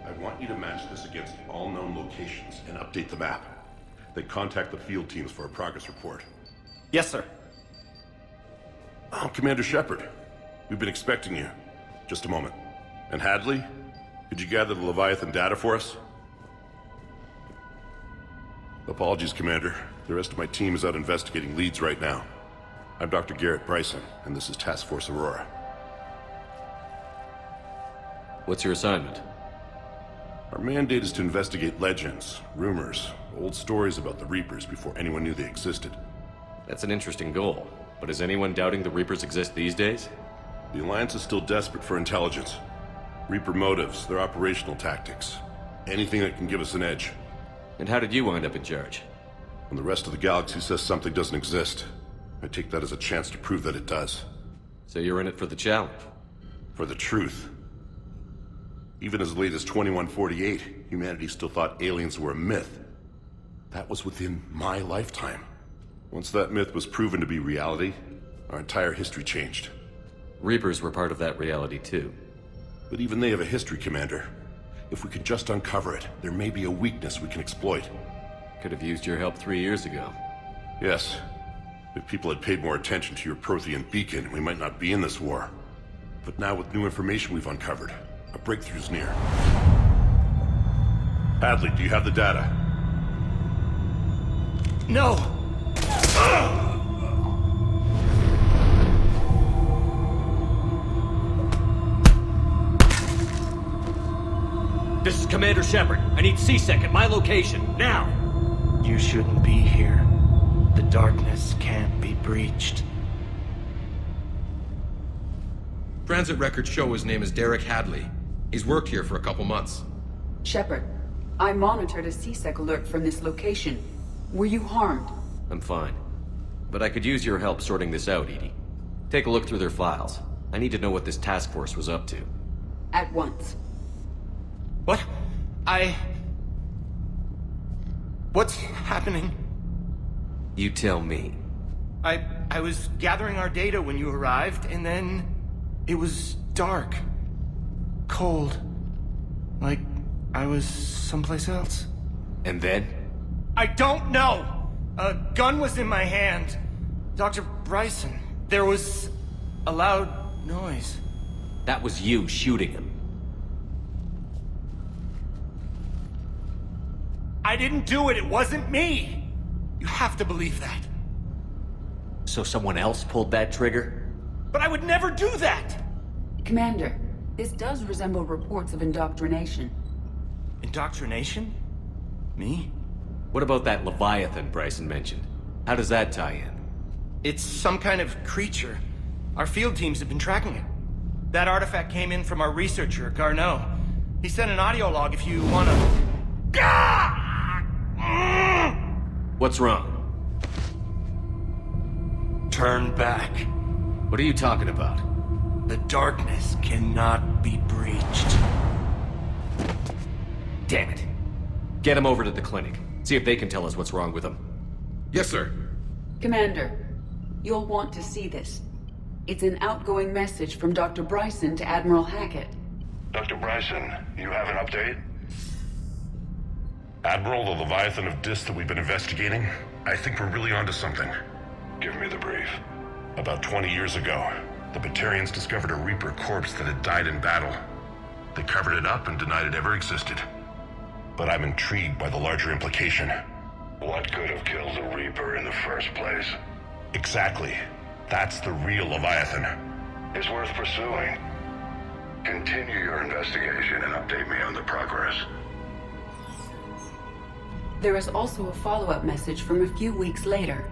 I want you to match this against all known locations and update the map. Then contact the field teams for a progress report. Yes, sir. Oh, Commander Shepard. We've been expecting you. Just a moment. And Hadley, could you gather the Leviathan data for us? Apologies, Commander. The rest of my team is out investigating leads right now. I'm Dr. Garrett Bryson, and this is Task Force Aurora. What's your assignment? Our mandate is to investigate legends, rumors, old stories about the Reapers before anyone knew they existed. That's an interesting goal, but is anyone doubting the Reapers exist these days? The Alliance is still desperate for intelligence. Reaper motives, their operational tactics. Anything that can give us an edge. And how did you wind up in charge? When the rest of the galaxy says something doesn't exist, I take that as a chance to prove that it does. So you're in it for the challenge? For the truth. Even as late as 2148, humanity still thought aliens were a myth. That was within my lifetime. Once that myth was proven to be reality, our entire history changed. Reapers were part of that reality too. But even they have a history, Commander. If we could just uncover it, there may be a weakness we can exploit. Could have used your help 3 years ago. Yes. If people had paid more attention to your Prothean beacon, we might not be in this war. But now with new information we've uncovered, a breakthrough's near. Hadley, do you have the data? No! This is Commander Shepard. I need C-Sec at my location, now! You shouldn't be here. The darkness can't be breached. Transit records show his name is Derek Hadley. He's worked here for a couple months. Shepard, I monitored a C-Sec alert from this location. Were you harmed? I'm fine. But I could use your help sorting this out, Edie. Take a look through their files. I need to know what this task force was up to. At once. What? What's happening? You tell me. I was gathering our data when you arrived, and then it was dark. Cold. Like I was someplace else. And then? I don't know! A gun was in my hand. Dr. Bryson. There was a loud noise. That was you shooting him. I didn't do it. It wasn't me. You have to believe that. So someone else pulled that trigger? But I would never do that! Commander, this does resemble reports of indoctrination. Indoctrination? Me? What about that Leviathan Bryson mentioned? How does that tie in? It's some kind of creature. Our field teams have been tracking it. That artifact came in from our researcher, Garneau. He sent an audio log if you wanna... What's wrong? Turn back. What are you talking about? The darkness cannot be breached. Damn it. Get him over to the clinic. See if they can tell us what's wrong with him. Yes, sir. Commander, you'll want to see this. It's an outgoing message from Dr. Bryson to Admiral Hackett. Dr. Bryson, you have an update? Admiral, the Leviathan of Dis that we've been investigating, I think we're really onto something. Give me the brief. About 20 years ago, the Batarians discovered a Reaper corpse that had died in battle. They covered it up and denied it ever existed. But I'm intrigued by the larger implication. What could have killed the Reaper in the first place? Exactly. That's the real Leviathan. It's worth pursuing. Continue your investigation and update me on the progress. There is also a follow-up message from a few weeks later.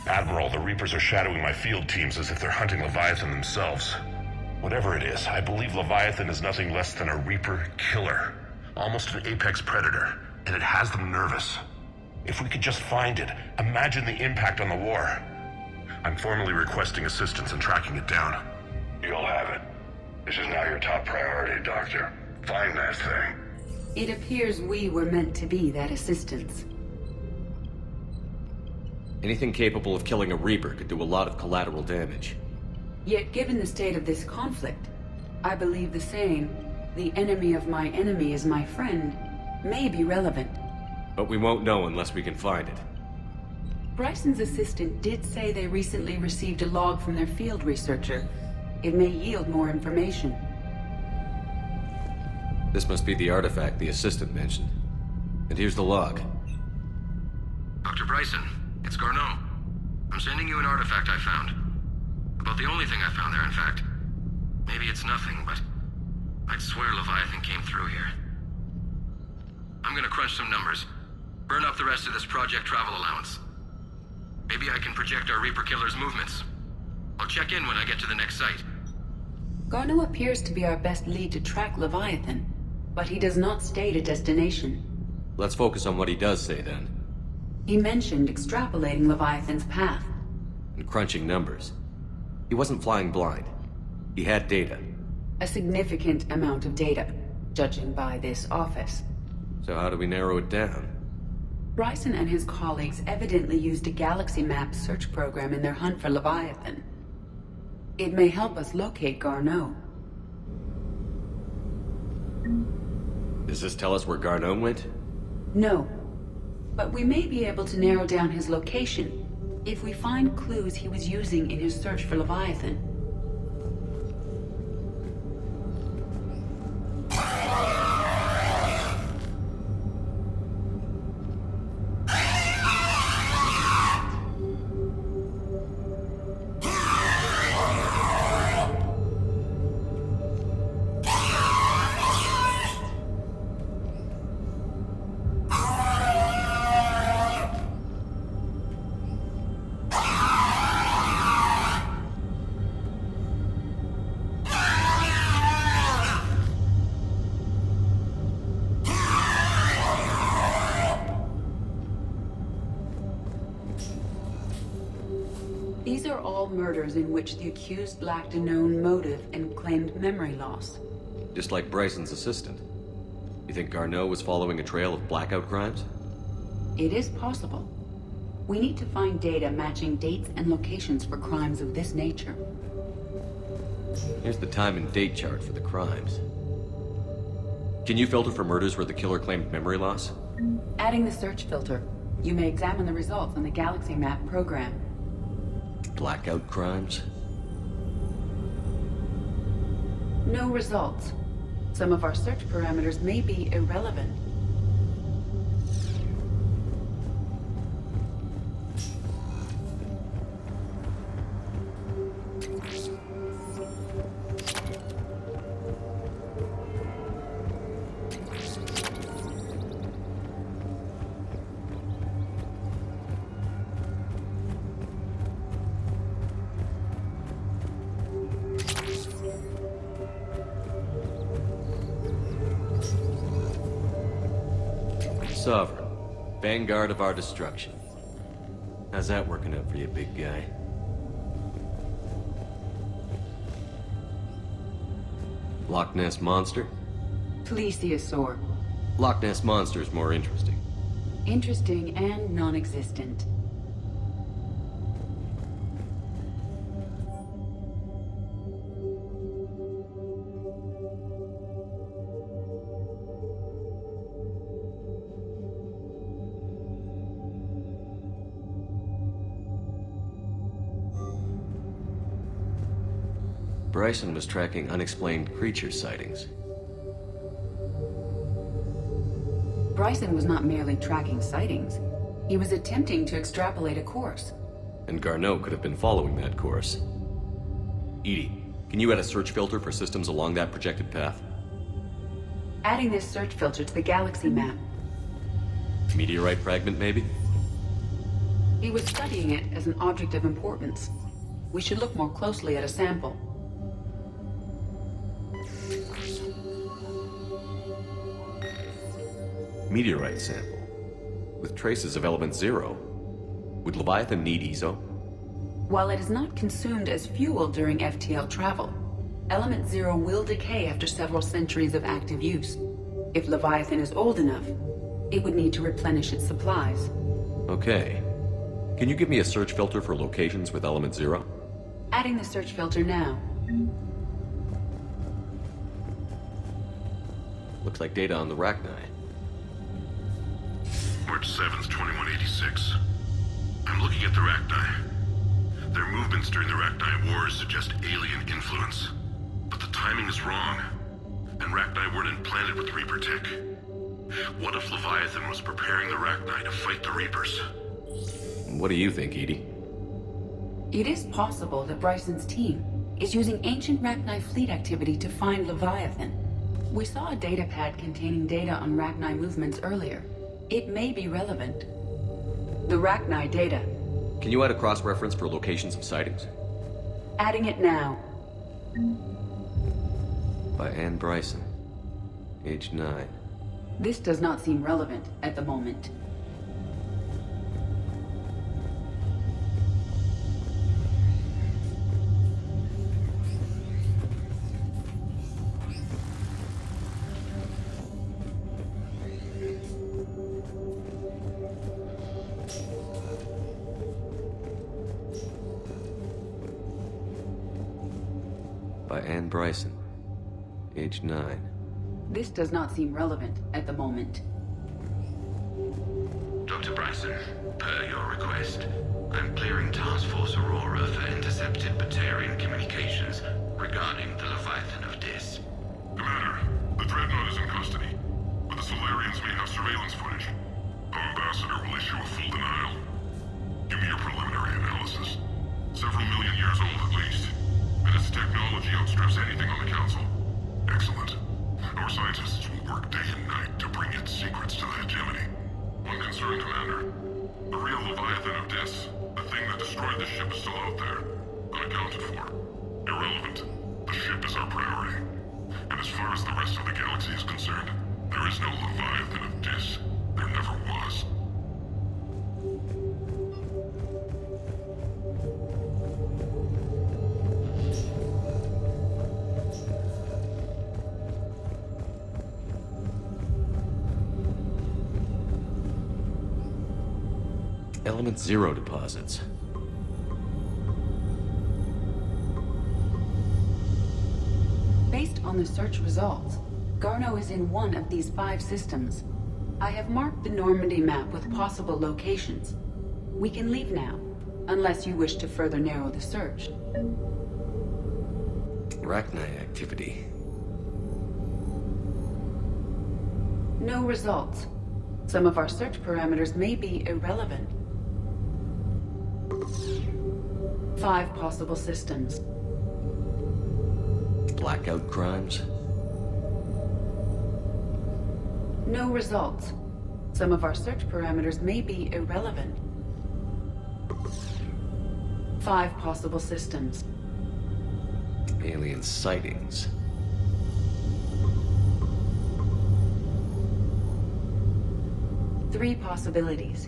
Admiral, the Reapers are shadowing my field teams as if they're hunting Leviathan themselves. Whatever it is, I believe Leviathan is nothing less than a Reaper killer. almost an apex predator, and it has them nervous. If we could just find it, imagine the impact on the war. I'm formally requesting assistance in tracking it down. You'll have it. This is now your top priority, Doctor. Find that thing. It appears we were meant to be that assistance. Anything capable of killing a Reaper could do a lot of collateral damage. Yet given the state of this conflict, I believe the saying, "The enemy of my enemy is my friend," may be relevant. But we won't know unless we can find it. Bryson's assistant did say they recently received a log from their field researcher. It may yield more information. This must be the artifact the assistant mentioned. And here's the log. Dr. Bryson, it's Garneau. I'm sending you an artifact I found. About the only thing I found there, in fact. Maybe it's nothing, but I'd swear Leviathan came through here. I'm gonna crunch some numbers. Burn up the rest of this project travel allowance. Maybe I can project our Reaper killer's movements. I'll check in when I get to the next site. Garneau appears to be our best lead to track Leviathan, but he does not state a destination. Let's focus on what he does say then. He mentioned extrapolating Leviathan's path. And crunching numbers. He wasn't flying blind. He had data. A significant amount of data, judging by this office. So how do we narrow it down? Bryson and his colleagues evidently used a galaxy map search program in their hunt for Leviathan. It may help us locate Garneau. Does this tell us where Garneau went? No, but we may be able to narrow down his location if we find clues he was using in his search for Leviathan. These are all murders in which the accused lacked a known motive and claimed memory loss. Just like Bryson's assistant. You think Garneau was following a trail of blackout crimes? It is possible. We need to find data matching dates and locations for crimes of this nature. Here's the time and date chart for the crimes. Can you filter for murders where the killer claimed memory loss? Adding the search filter, you may examine the results on the Galaxy Map program. Blackout crimes? No results. Some of our search parameters may be irrelevant. Sovereign. Vanguard of our destruction. How's that working out for you, big guy? Loch Ness Monster? Plesiosaur. Loch Ness Monster is more interesting. Interesting and non-existent. Bryson was tracking unexplained creature sightings. Bryson was not merely tracking sightings. He was attempting to extrapolate a course. And Garneau could have been following that course. EDI, can you add a search filter for systems along that projected path? Adding this search filter to the Galaxy Map. Meteorite fragment, maybe? He was studying it as an object of importance. We should look more closely at a sample. meteorite sample, with traces of element 0. Would Leviathan need ESO? While it is not consumed as fuel during FTL travel, Element 0 will decay after several centuries of active use. If Leviathan is old enough, it would need to replenish its supplies. Okay. Can you give me a search filter for locations with element 0? Adding the search filter now. Looks like data on the Rachni. March 7th, 2186. I'm looking at the Rachni. Their movements during the Rachni Wars suggest alien influence. But the timing is wrong. And Rachni weren't implanted with Reaper tech. What if Leviathan was preparing the Rachni to fight the Reapers? What do you think, Edie? It is possible that Bryson's team is using ancient Rachni fleet activity to find Leviathan. We saw a data pad containing data on Rachni movements earlier. It may be relevant. The Rachni data. Can you add a cross-reference for locations of sightings? Adding it now. By Anne Bryson, age 9. This does not seem relevant at the moment. By Anne Bryson, age 9. This does not seem relevant at the moment. Dr. Bryson, per your request, I'm clearing Task Force Aurora for intercepted Batarian communications regarding the Leviathan of Dis. Commander, the Dreadnought is in custody, but the Solarians may have surveillance footage. Our ambassador will issue a full denial. Give me your preliminary analysis. Several million years old at least, and its technology outstrips anything on the Council. Excellent. Our scientists will work day and night to bring its secrets to the hegemony. One concern, Commander. The real Leviathan of Dis, the thing that destroyed the ship, is still out there, unaccounted for. Irrelevant. The ship is our priority. And as far as the rest of the galaxy is concerned, there is no Leviathan of Dis. There never was. Element 0 deposits. Based on the search results, Garneau is in one of these 5 systems. I have marked the Normandy map with possible locations. We can leave now, unless you wish to further narrow the search. Rachni activity. No results. Some of our search parameters may be irrelevant. 5 possible systems. Blackout crimes. No results. Some of our search parameters may be irrelevant. 5 possible systems. Alien sightings. Three possibilities.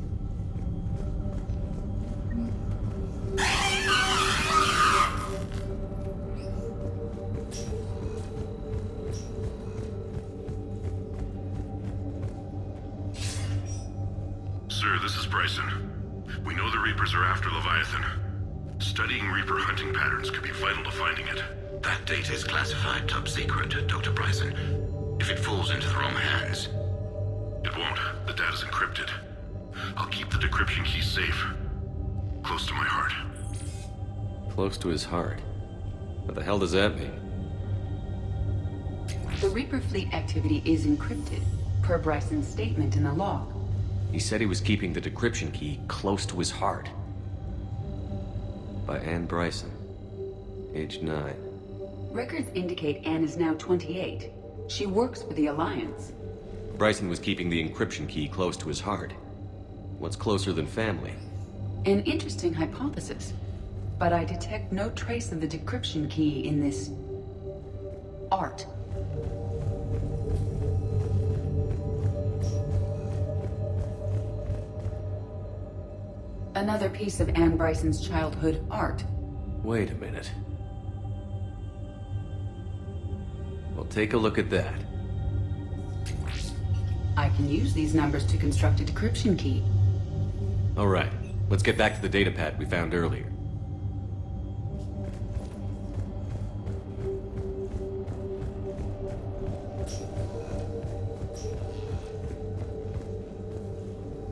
Sir, this is Bryson. We know the Reapers are after Leviathan. Studying Reaper hunting patterns could be vital to finding it. That data is classified top secret, Dr. Bryson. If it falls into the wrong hands... It won't. The data's encrypted. I'll keep the decryption key safe. Close to my heart. Close to his heart. What the hell does that mean? The Reaper fleet activity is encrypted, per Bryson's statement in the log. He said he was keeping the decryption key close to his heart. By Anne Bryson, age 9. Records indicate Anne is now 28. She works for the Alliance. Bryson was keeping the encryption key close to his heart. What's closer than family? An interesting hypothesis, but I detect no trace of the decryption key in this... art. Another piece of Anne Bryson's childhood art. Wait a minute. Well, take a look at that. I can use these numbers to construct a decryption key. All right, let's get back to the datapad we found earlier.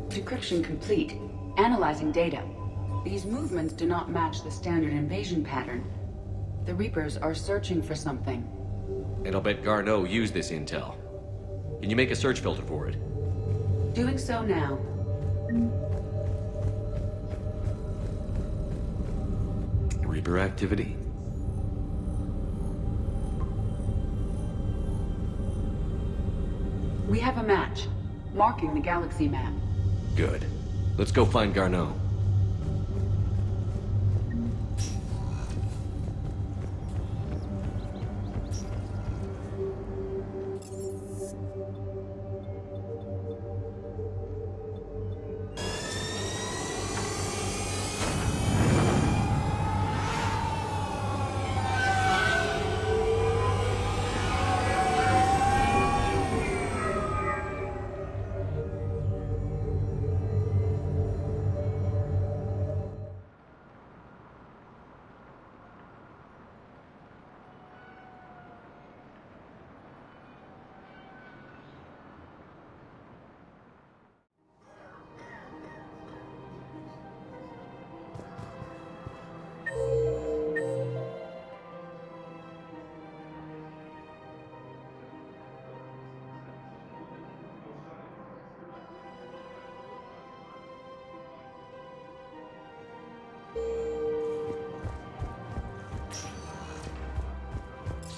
Decryption complete. Analyzing data. These movements do not match the standard invasion pattern. The Reapers are searching for something. And I'll bet Garneau used this intel. Can you make a search filter for it? Doing so now. Reaper activity? We have a match, marking the galaxy map. Good. Let's go find Garneau.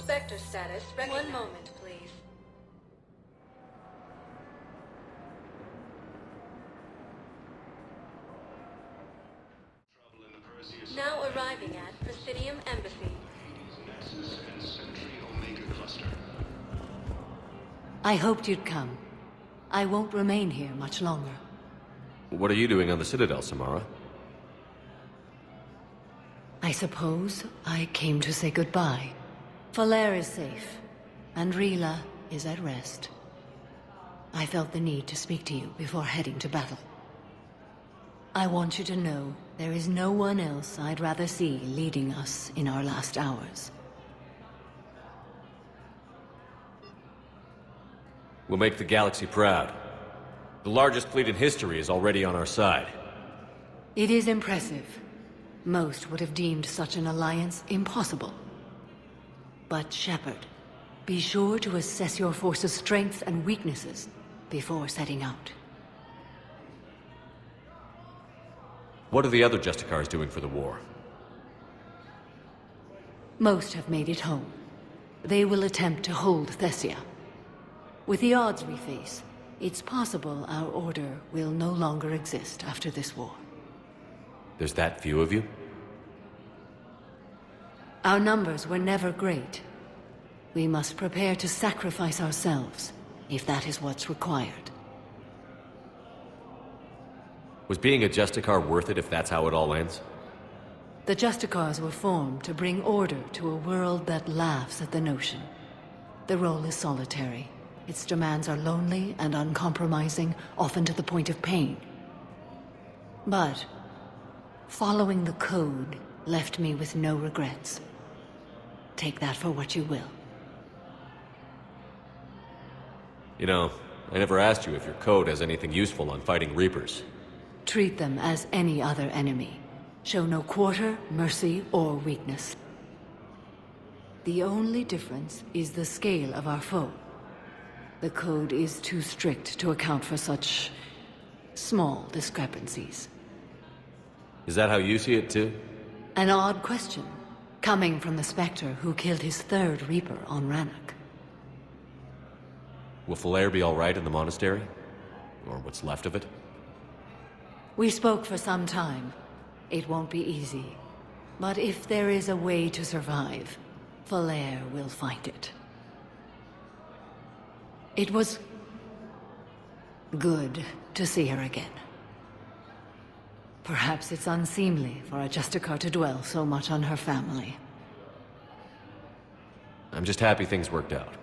Spectre status. One moment, please. Now arriving at Presidium Embassy. I hoped you'd come. I won't remain here much longer. What are you doing on the Citadel, Samara? I suppose I came to say goodbye. Falair is safe, and Rila is at rest. I felt the need to speak to you before heading to battle. I want you to know there is no one else I'd rather see leading us in our last hours. We'll make the galaxy proud. The largest fleet in history is already on our side. It is impressive. Most would have deemed such an alliance impossible. But Shepard, be sure to assess your force's strengths and weaknesses before setting out. What are the other Justicars doing for the war? Most have made it home. They will attempt to hold Thessia. With the odds we face, it's possible our order will no longer exist after this war. There's that few of you? Our numbers were never great. We must prepare to sacrifice ourselves, if that is what's required. Was being a Justicar worth it if that's how it all ends? The Justicars were formed to bring order to a world that laughs at the notion. The role is solitary. Its demands are lonely and uncompromising, often to the point of pain. But following the code left me with no regrets. Take that for what you will. You know, I never asked you if your code has anything useful on fighting Reapers. Treat them as any other enemy. Show no quarter, mercy, or weakness. The only difference is the scale of our foe. The code is too strict to account for such small discrepancies. Is that how you see it too? An odd question, coming from the Spectre who killed his third Reaper on Rannoch. Will Falair be all right in the monastery? Or what's left of it? We spoke for some time. It won't be easy. But if there is a way to survive, Falair will find it. It was good to see her again. Perhaps it's unseemly for a Justicar to dwell so much on her family. I'm just happy things worked out.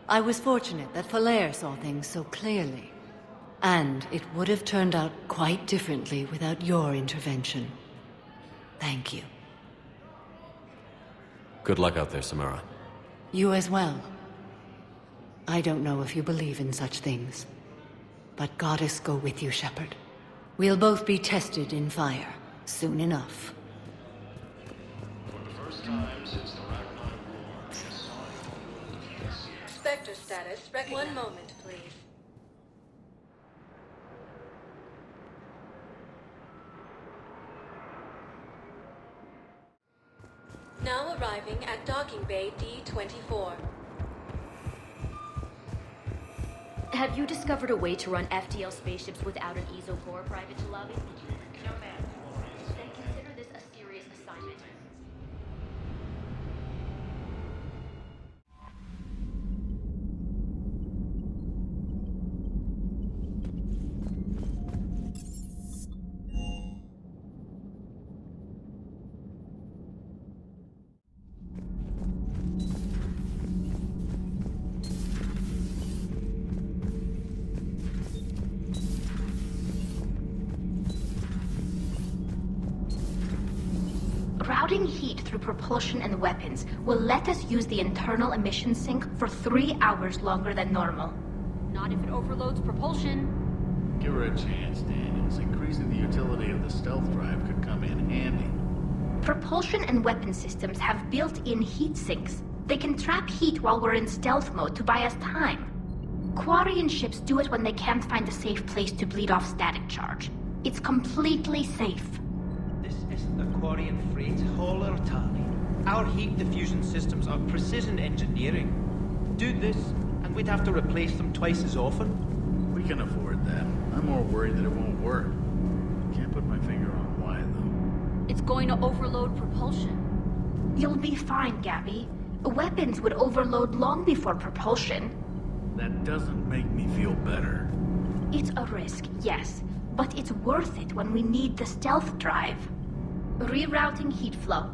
I was fortunate that Falair saw things so clearly. And it would have turned out quite differently without your intervention. Thank you. Good luck out there, Samara. You as well. I don't know if you believe in such things, but Goddess go with you, Shepard. We'll both be tested in fire, soon enough. For the first time since the Ragnar War, Spectre status recognized. One moment, please. Now arriving at Docking Bay D-24. Have you discovered a way to run FTL spaceships without an ESO core, Private Chalabi? No, ma'am. Then consider this a serious assignment. Routing heat through propulsion and weapons will let us use the internal emission sink for 3 hours longer than normal. Not if it overloads propulsion. give her a chance, Daniels. Increasing the utility of the stealth drive could come in handy. Propulsion and weapon systems have built-in heat sinks. They can trap heat while we're in stealth mode to buy us time. Quarian ships do it when they can't find a safe place to bleed off static charge. It's completely safe. This isn't a Quarian freight hauler, Tali. Our heat diffusion systems are precision engineering. Do this, and we'd have to replace them twice as often. We can afford that. I'm more worried that it won't work. Can't put my finger on why, though. It's going to overload propulsion. You'll be fine, Gabby. Weapons would overload long before propulsion. That doesn't make me feel better. It's a risk, yes, but it's worth it when we need the stealth drive. Rerouting heat flow.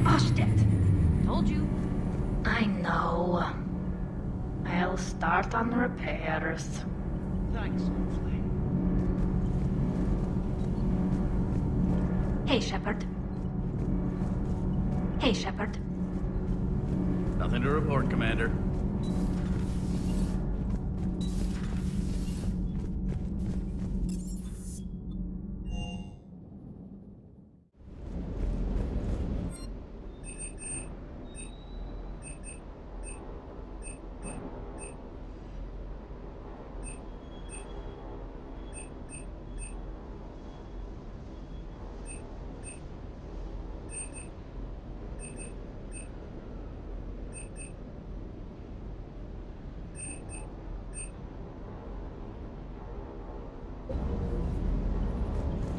Oshtet. Told you. I know. I'll start on the repairs. Thanks, Lovely. Hey, Shepard. Hey, Shepard. Nothing to report, Commander.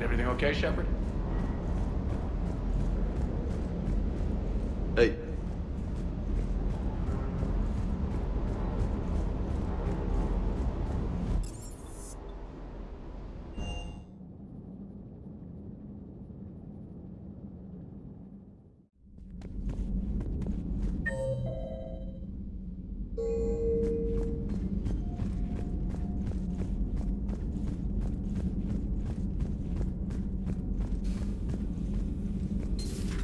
Everything okay, Shepard? Hey.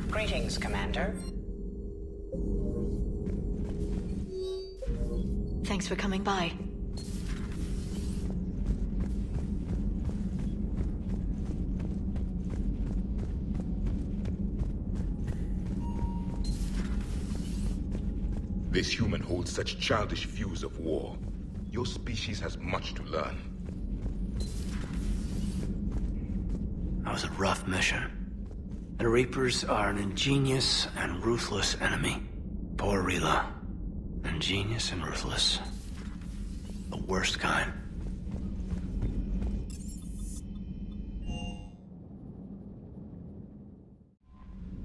Greetings, Commander. Thanks for coming by. This human holds such childish views of war. Your species has much to learn. That was a rough mission. The Reapers are an ingenious and ruthless enemy. Poor Rila. Ingenious and ruthless. The worst kind.